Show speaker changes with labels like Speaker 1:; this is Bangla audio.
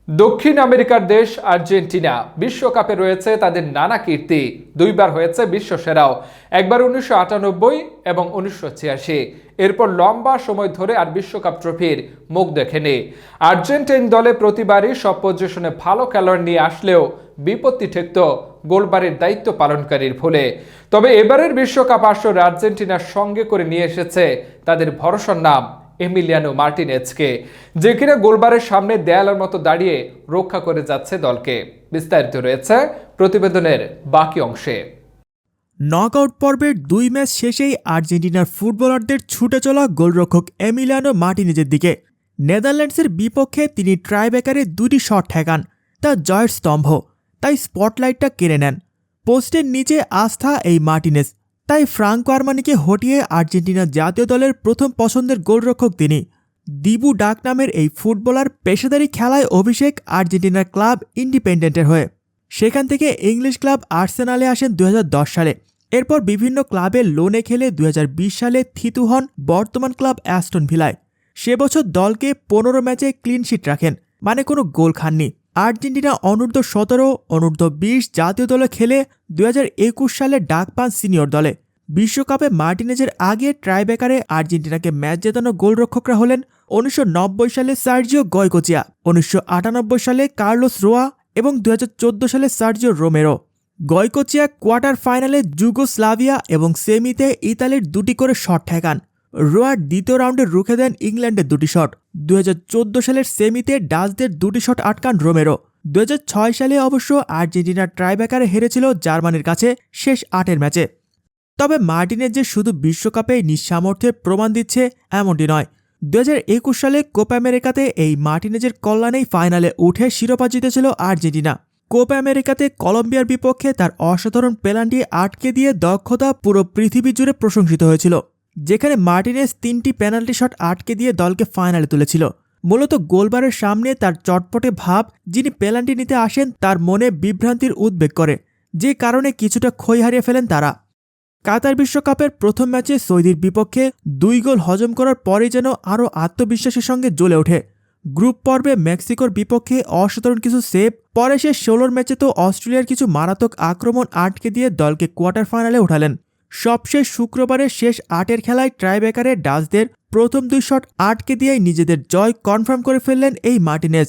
Speaker 1: দক্ষিণ আমেরিকার দেশ আর্জেন্টিনা বিশ্বকাপে রয়েছে তাদের নানা কীর্তি। দুইবার হয়েছে বিশ্বসেরাও, একবার 1998 এবং 1986। এরপর লম্বা সময় ধরে আর বিশ্বকাপ ট্রফির মুখ দেখেনি। আর্জেন্টিন দলে প্রতিবারই সব পজিশনে ভালো খেলোয়াড় নিয়ে আসলেও বিপত্তি ঠেকত গোলবারের দায়িত্ব পালনকারীর ভুলে। তবে এবারের বিশ্বকাপ আসর আর্জেন্টিনার সঙ্গে করে নিয়ে এসেছে তাদের ভরসার নাম এমিলিয়ানো মার্টিনেজকে, যে কিনা গোলবারের সামনে দেয়ালের মতো দাঁড়িয়ে রক্ষা করে যাচ্ছে দলকে। বিস্তারিত রয়েছে প্রতিবেদনের বাকি অংশে।
Speaker 2: নকআউট পর্বের 2 ম্যাচ শেষেই আর্জেন্টিনার ফুটবলারদের ছুটে চলা গোলরক্ষক এমিলিয়ানো মার্টিনেজের দিকে। নেদারল্যান্ডসের বিপক্ষে তিনি ট্রাইব্রেকারে 2টি শট ঠেকান, তা জয়ের স্তম্ভ। তাই স্পটলাইটটা কেড়ে নেন। পোস্টের নিচে আস্থা এই মার্টিনেজ, তাই ফ্রাঙ্কো আরমানিকে হটিয়ে আর্জেন্টিনা জাতীয় দলের প্রথম পছন্দের গোলরক্ষক তিনি। দিবু ডাক নামের এই ফুটবলার পেশাদারি খেলায় অভিষেক আর্জেন্টিনার ক্লাব ইন্ডিপেন্ডেন্টের হয়ে। সেখান থেকে ইংলিশ ক্লাব আর্সেনালে আসেন 2010 সালে। এরপর বিভিন্ন ক্লাবে লোনে খেলে 2020 সালে থিতু হন বর্তমান ক্লাব অ্যাস্টন ভিলায়। সে বছর দলকে 15 ম্যাচে ক্লিনশিট রাখেন, মানে কোনো গোল খাননি। আর্জেন্টিনা অনূর্ধ্ব-17, অনূর্ধ্ব-20 জাতীয় দলে খেলে 2021 সালে ডাক পান সিনিয়র দলে। বিশ্বকাপে মার্টিনেজের আগে ট্রাইব্রেকারে আর্জেন্টিনাকে ম্যাচ জেতানো গোলরক্ষকরা হলেন 1990 সালে সার্জিও গয়কোচিয়া, 1998 সালে কার্লোস রোয়া এবং 2014 সালে সার্জিও রোমেরো। গয়কোচিয়া কোয়ার্টার ফাইনালে যুগোস্লাভিয়া এবং সেমিতে ইতালির 2টি করে শট ঠেকান। রোয়ার দ্বিতীয় রাউন্ডে রুখে দেন ইংল্যান্ডের 2টি শট। 2014 সালের সেমিতে ডাচদের 2টি শট আটকান রোমেরো। 2006 সালে অবশ্য আর্জেন্টিনার ট্রাইব্রেকারে হেরেছিল জার্মানির কাছে শেষ 8 ম্যাচে। তবে মার্টিনেজ যে শুধু বিশ্বকাপে নিঃসামর্থ্যের প্রমাণ দিচ্ছে এমনটি নয়। 2021 সালে কোপা আমেরিকাতে এই মার্টিনেজের কল্যাণেই ফাইনালে উঠে শিরোপা জিতেছিল আর্জেন্টিনা। কোপা আমেরিকাতে কলম্বিয়ার বিপক্ষে তার অসাধারণ পেনাল্টি আটকে দিয়ে দক্ষতা পুরো পৃথিবী জুড়ে প্রশংসিত হয়েছিল, যেখানে মার্টিনেজ 3টি পেনাল্টি শট আটকে দিয়ে দলকে ফাইনালে তুলেছিল। মূলত গোলবারের সামনে তার চটপটে ভাব, যিনি পেনাল্টি নিতে আসেন তার মনে বিভ্রান্তির উদ্বেগ করে, যে কারণে কিছুটা ক্ষয় হারিয়ে ফেলেন তারা। কাতার বিশ্বকাপের প্রথম ম্যাচে সৌদির বিপক্ষে 2 গোল হজম করার পরেই যেন আরও আত্মবিশ্বাসের সঙ্গে জ্বলে ওঠে। গ্রুপ পর্বে মেক্সিকোর বিপক্ষে অসাধারণ কিছু সেভ, পরে শেষ 16 ম্যাচে তো অস্ট্রেলিয়ার কিছু মারাত্মক আক্রমণ আটকে দিয়ে দলকে কোয়ার্টার ফাইনালে ওঠালেন। সবশেষ শুক্রবারের শেষ 8-এর খেলায় ট্রাইব্রেকারে ডাচদের প্রথম 2 শট আটকে দিয়েই নিজেদের জয় কনফার্ম করে ফেললেন এই মার্টিনেজ।